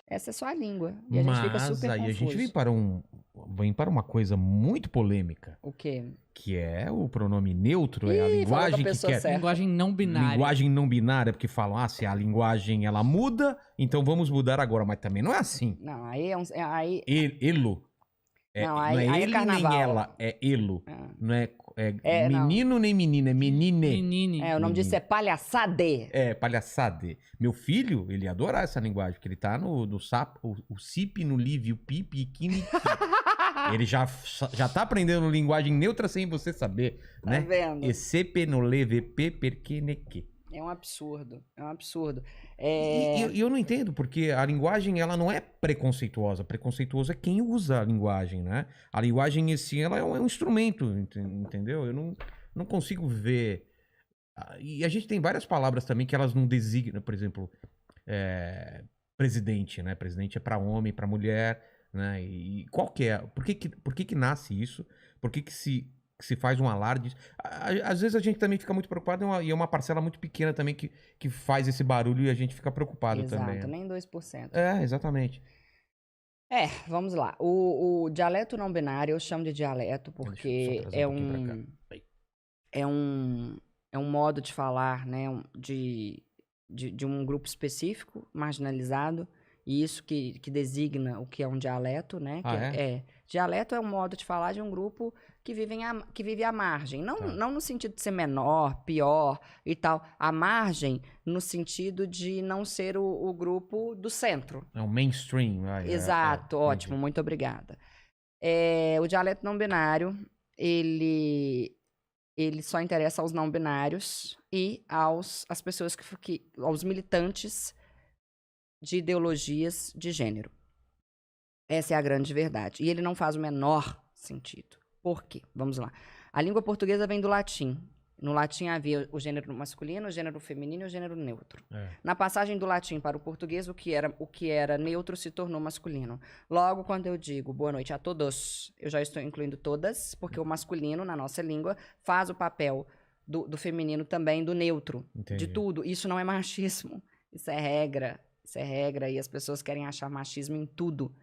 Essa é só a língua. E a gente fica super Mas aí confuso. a gente vem para uma coisa muito polêmica, O quê? que é o pronome neutro, é a Ih, falou com a linguagem que pessoa quer... certa. Linguagem não binária. Linguagem não binária, porque falam, se a linguagem ela muda, então vamos mudar agora. Mas também não é assim. Não, aí é um... Aí... Elo. Não, não aí é é ele carnaval. nem ela, é elo. Ah. Não é, Não. menino nem menina, é menine. Menine. O nome disso é palhaçade. É, palhaçada. Meu filho, ele ia adorar essa linguagem, porque ele tá no sapo, o CIP, no LIV, o PIP e Kini. Ele já tá aprendendo linguagem neutra sem você saber, né? Tá vendo? ECP no LVP perqueneque. É um absurdo. É um absurdo. E eu não entendo, porque a linguagem ela não é preconceituosa. Preconceituoso é quem usa a linguagem, né? A linguagem em si ela é um instrumento, entendeu? Eu não consigo ver. E a gente tem várias palavras também que elas não designam, por exemplo, presidente, né? Presidente é para homem, para mulher, né? E qual que é? Por que nasce isso? Por que se faz um alarde? Às vezes a gente também fica muito preocupado e é uma parcela muito pequena também que faz esse barulho e a gente fica preocupado também. Exato, nem 2%. É, exatamente. Vamos lá. O dialeto não binário eu chamo de dialeto porque Deixa eu só trazer um pouquinho pra cá. Aí. é um modo de falar, né, de um grupo específico, marginalizado, e isso que designa o que é um dialeto, né? Dialeto é um modo de falar de um grupo que vive à margem. Não no sentido de ser menor, pior e tal. À margem no sentido de não ser o grupo do centro. É um mainstream. Exato, ótimo, muito obrigada. O dialeto não binário, ele só interessa aos não binários e às pessoas aos militantes de ideologias de gênero. Essa é a grande verdade. E ele não faz o menor sentido. Por quê? Vamos lá. A língua portuguesa vem do latim. No latim havia o gênero masculino, o gênero feminino e o gênero neutro. Na passagem do latim para o português, o que era neutro se tornou masculino. Logo, quando eu digo boa noite a todos, eu já estou incluindo todas, porque o masculino, na nossa língua, faz o papel do feminino também, do neutro. Entendi. De tudo. Isso não é machismo. Isso é regra. Isso é regra e as pessoas querem achar machismo em tudo.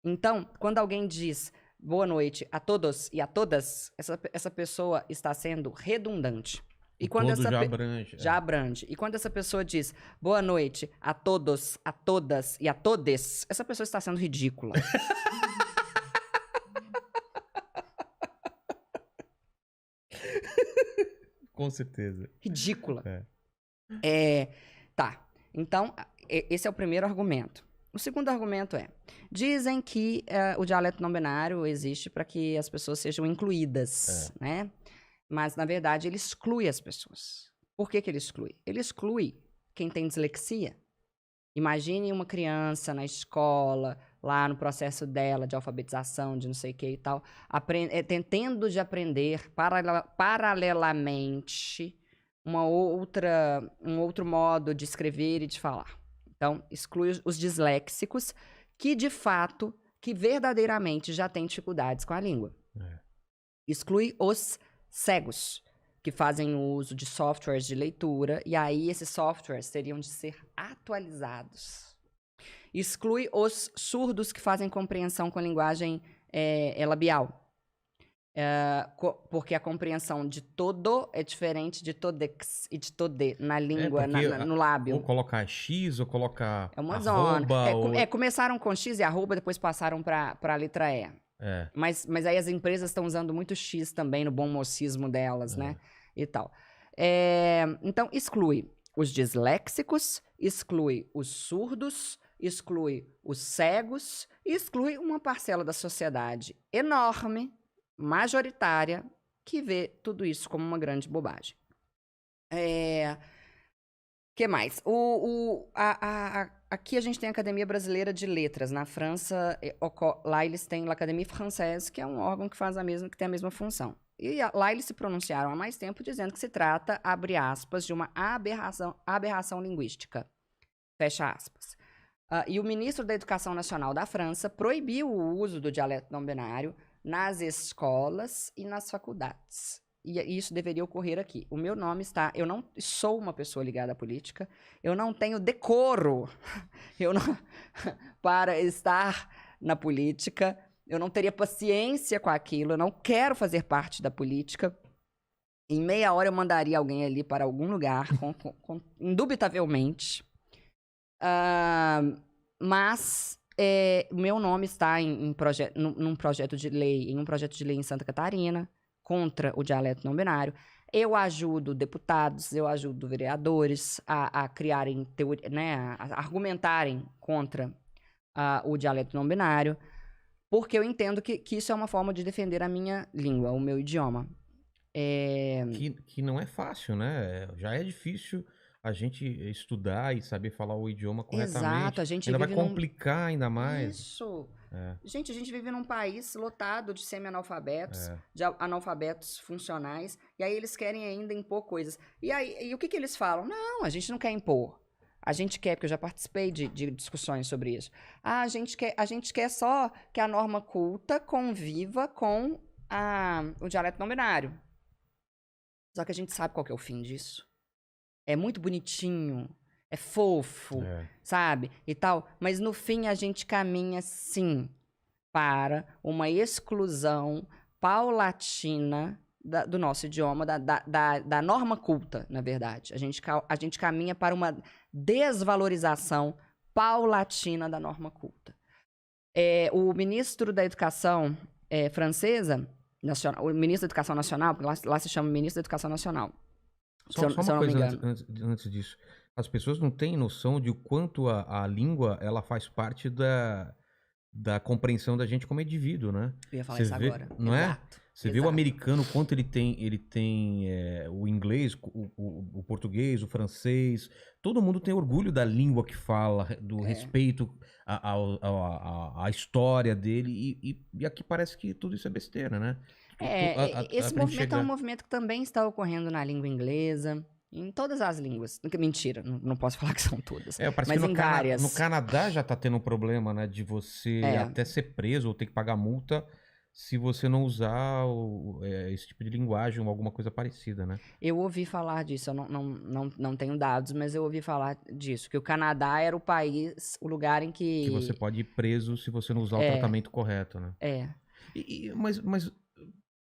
Então, quando alguém diz boa noite a todos e a todas, essa pessoa está sendo redundante. E quando já abrange. Já abrange. E quando essa pessoa diz boa noite a todos, a todas e a todes, essa pessoa está sendo ridícula. Com certeza. Ridícula. Tá. Então, esse é o primeiro argumento. O segundo argumento dizem que o dialeto não binário existe para que as pessoas sejam incluídas, né? Mas, na verdade, ele exclui as pessoas. Por que ele exclui? Ele exclui quem tem dislexia. Imagine uma criança na escola, lá no processo dela de alfabetização, de não sei o que e tal, tentando de aprender paralelamente um outro modo de escrever e de falar. Então, exclui os disléxicos que, de fato, que verdadeiramente já têm dificuldades com a língua. Exclui os cegos, que fazem uso de softwares de leitura, e aí esses softwares teriam de ser atualizados. Exclui os surdos que fazem compreensão com a linguagem labial. Porque a compreensão de todo é diferente de todex e de tode na língua, no lábio. Ou colocar X, ou colocar é uma arroba, zona. Começaram com X e arroba, depois passaram para a letra E. Mas aí as empresas estão usando muito X também no bom mocismo delas, né? E tal. Então, exclui os disléxicos, exclui os surdos, exclui os cegos, e exclui uma parcela da sociedade enorme, majoritária, que vê tudo isso como uma grande bobagem. Que mais? Aqui a gente tem a Academia Brasileira de Letras. Na França, lá eles têm a Académie Française, que é um órgão que que tem a mesma função. E lá eles se pronunciaram há mais tempo dizendo que se trata, abre aspas, de uma aberração linguística. Fecha aspas. E o ministro da Educação Nacional da França proibiu o uso do dialeto não binário nas escolas e nas faculdades. e isso deveria ocorrer aqui. O meu nome está... Eu não sou uma pessoa ligada à política, eu não tenho decoro eu não, para estar na política, eu não teria paciência com aquilo, eu não quero fazer parte da política. Em meia hora eu mandaria alguém ali para algum lugar, indubitavelmente. Mas meu nome está num projeto de lei, em um projeto de lei em Santa Catarina, contra o dialeto não binário. Eu ajudo deputados, eu ajudo vereadores a criarem teoria, né, a argumentarem contra o dialeto não binário, porque eu entendo que isso é uma forma de defender a minha língua, o meu idioma. Que não é fácil, né? Já é difícil a gente estudar e saber falar o idioma corretamente. Exato, a gente ainda vai vive complicar ainda mais. Isso. Gente, a gente vive num país lotado de semi-analfabetos, de analfabetos funcionais, e aí eles querem ainda impor coisas. E o que eles falam? Não, a gente não quer impor. A gente quer, porque eu já participei de discussões sobre isso. A gente quer só que a norma culta conviva com o dialeto não binário. Só que a gente sabe qual que é o fim disso. É muito bonitinho, é fofo, sabe? E tal. Mas no fim a gente caminha, sim, para uma exclusão paulatina do nosso idioma, da norma culta, na verdade. A gente caminha para uma desvalorização paulatina da norma culta. O ministro da Educação francesa, o ministro da Educação Nacional, porque lá se chama ministro da Educação Nacional. Só uma coisa antes disso. As pessoas não têm noção de o quanto a língua ela faz parte da compreensão da gente como indivíduo, né? Eu ia falar isso agora. Não Exato. é? Você vê o americano, quanto ele tem o inglês, o português, o francês. Todo mundo tem orgulho da língua que fala, do respeito à história dele. E aqui parece que tudo isso é besteira, né? Esse movimento é um movimento que também está ocorrendo na língua inglesa, em todas as línguas. Mentira, não posso falar que são todas. Mas em várias. No Canadá já está tendo um problema, né? De você até ser preso ou ter que pagar multa se você não usar esse tipo de linguagem ou alguma coisa parecida, né? Eu ouvi falar disso, eu não tenho dados, mas eu ouvi falar disso, que o Canadá era o lugar em que... Que você pode ir preso se você não usar o tratamento correto, né? Mas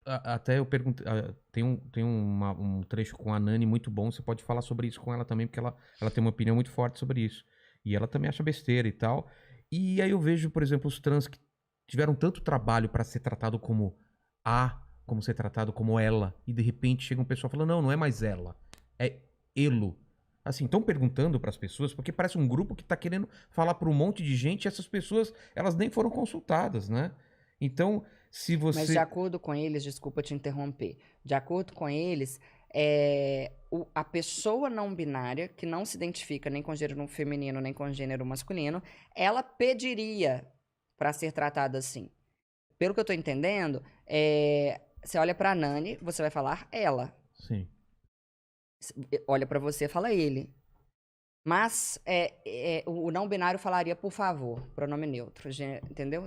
até eu perguntei, tem um trecho com a Nani muito bom, você pode falar sobre isso com ela também, porque ela tem uma opinião muito forte sobre isso. E ela também acha besteira e tal. E aí eu vejo, por exemplo, os trans que tiveram tanto trabalho para ser tratado como como ser tratado como ela, e de repente chega um pessoal falando, não é mais ela, é elo. Assim, estão perguntando para as pessoas, porque parece um grupo que está querendo falar para um monte de gente, e essas pessoas, elas nem foram consultadas, né? Então, se você... Mas de acordo com eles, desculpa te interromper, de acordo com eles, a pessoa não binária, que não se identifica nem com gênero feminino, nem com gênero masculino, ela pediria para ser tratada assim. Pelo que eu tô entendendo, você olha pra Nani, você vai falar ela. Sim. Olha pra você e fala ele. Mas o não binário falaria por favor, pronome neutro, entendeu?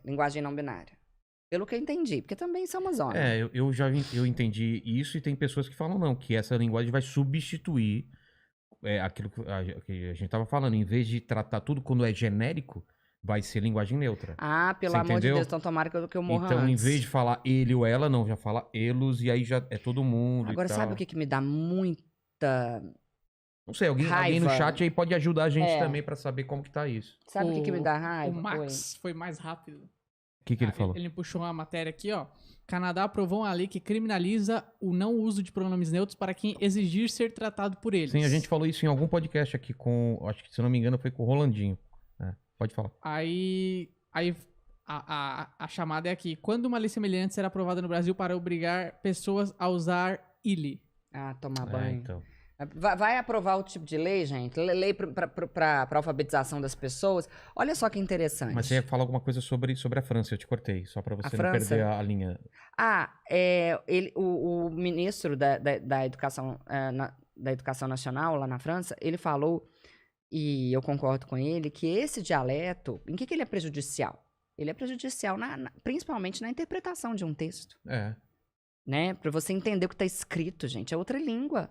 Linguagem não binária. Pelo que eu entendi, porque também somos homens. Eu entendi isso, e tem pessoas que falam não, que essa linguagem vai substituir aquilo que a gente tava falando. Em vez de tratar tudo quando é genérico, vai ser linguagem neutra. Pelo amor de Deus, então tomara que eu morra Então, antes. em vez de falar ele ou ela, não, já fala elos, e aí já é todo mundo. Agora, sabe o que me dá muita... Não sei, alguém no chat aí pode ajudar a gente também pra saber como que tá isso. Sabe o que me dá raiva? O Max foi mais rápido. O que ele falou? Ele puxou uma matéria aqui, ó. Canadá aprovou uma lei que criminaliza o não uso de pronomes neutros para quem exigir ser tratado por eles. Sim, a gente falou isso em algum podcast aqui acho que, se não me engano, foi com o Rolandinho. Pode falar. Aí a chamada é aqui. Quando uma lei semelhante será aprovada no Brasil para obrigar pessoas a usar ele? Tomar banho. Então. Vai aprovar o tipo de lei, gente? Lei para alfabetização das pessoas. Olha só que interessante. Mas você ia falar alguma coisa sobre a França, eu te cortei, só para você não perder a linha. O ministro da Educação, da Educação Nacional lá na França, ele falou, e eu concordo com ele, que esse dialeto, em que ele é prejudicial? Ele é prejudicial principalmente na interpretação de um texto. né? Para você entender o que está escrito, gente. É outra língua.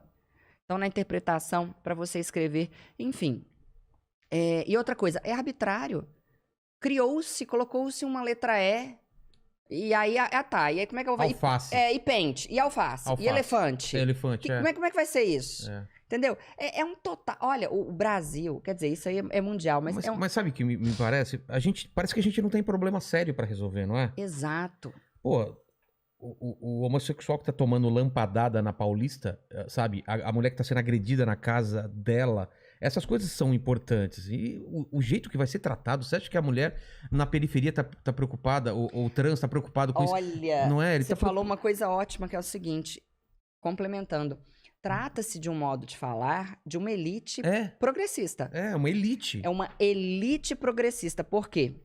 Então, na interpretação, para você escrever, enfim. E outra coisa, é arbitrário. Colocou-se uma letra E, e aí, tá. E aí, como é que eu vou... Alface. E pente, e alface, e elefante. Elefante, Como é que vai ser isso? É. Entendeu? É um total... Olha, o Brasil, quer dizer, isso aí é mundial, mas é um... Mas sabe o que me parece? Parece que a gente não tem problema sério pra resolver, não é? Exato. Pô, o homossexual que tá tomando lampadada na Paulista, sabe? A mulher que tá sendo agredida na casa dela, essas coisas são importantes. E o jeito que vai ser tratado, você acha que a mulher na periferia tá preocupada, ou o trans tá preocupado com isso? Olha, Não é? você falou uma coisa ótima, que é o seguinte, complementando. Trata-se de um modo de falar de uma elite progressista. É, uma elite. É uma elite progressista. Por quê?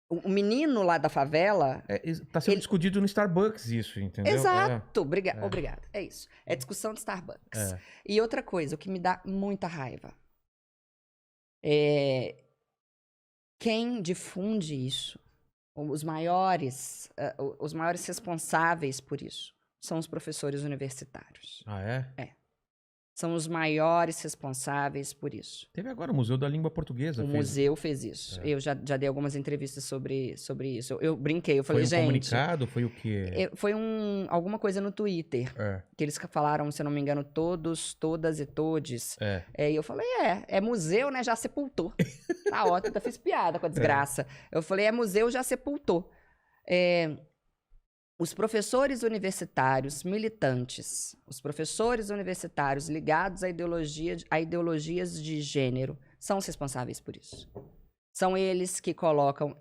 O menino lá da favela... Tá sendo discutido no Starbucks isso, entendeu? Exato. Obrigada. É isso. É discussão de Starbucks. E outra coisa, o que me dá muita raiva é quem difunde isso, os maiores responsáveis por isso, são os professores universitários. Ah, é? São os maiores responsáveis por isso. Teve agora o Museu da Língua Portuguesa. O museu fez isso. Eu já dei algumas entrevistas sobre isso. Eu brinquei, eu falei, gente... Foi um comunicado? Foi o quê? Foi alguma coisa no Twitter. Que eles falaram, se eu não me engano, todos, todas e todes. E eu falei, é museu, né? Já sepultou. Tá ótimo, eu fiz piada com a desgraça. Eu falei, museu, já sepultou. Os professores universitários militantes, os professores universitários ligados a ideologias de gênero, são os responsáveis por isso. São eles que colocam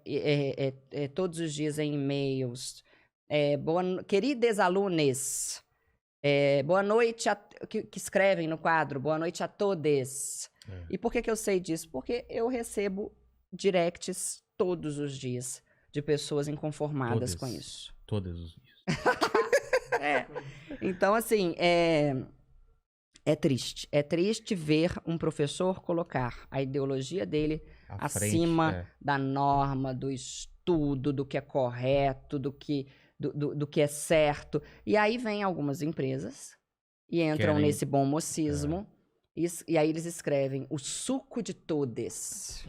todos os dias em e-mails, queridos alunos, boa noite, que escrevem no quadro, boa noite a todos. E por que eu sei disso? Porque eu recebo directs todos os dias de pessoas inconformadas com isso. Todos os dias. Então, assim, é triste. É triste ver um professor colocar a ideologia dele acima da norma, do estudo, do que é correto, do que é certo. E aí vem algumas empresas e entram nesse bom mocismo. E aí eles escrevem o suco de todes.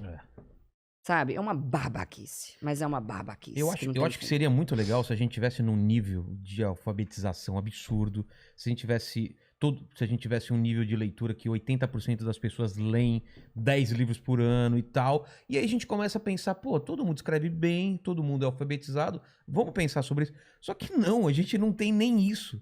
Sabe? É uma babaquice. Mas é uma babaquice. Eu acho que seria muito legal se a gente tivesse num nível de alfabetização absurdo. Se a gente tivesse um nível de leitura que 80% das pessoas leem 10 livros por ano e tal. E aí a gente começa a pensar, pô, todo mundo escreve bem, todo mundo é alfabetizado. Vamos pensar sobre isso. Só que não, a gente não tem nem isso.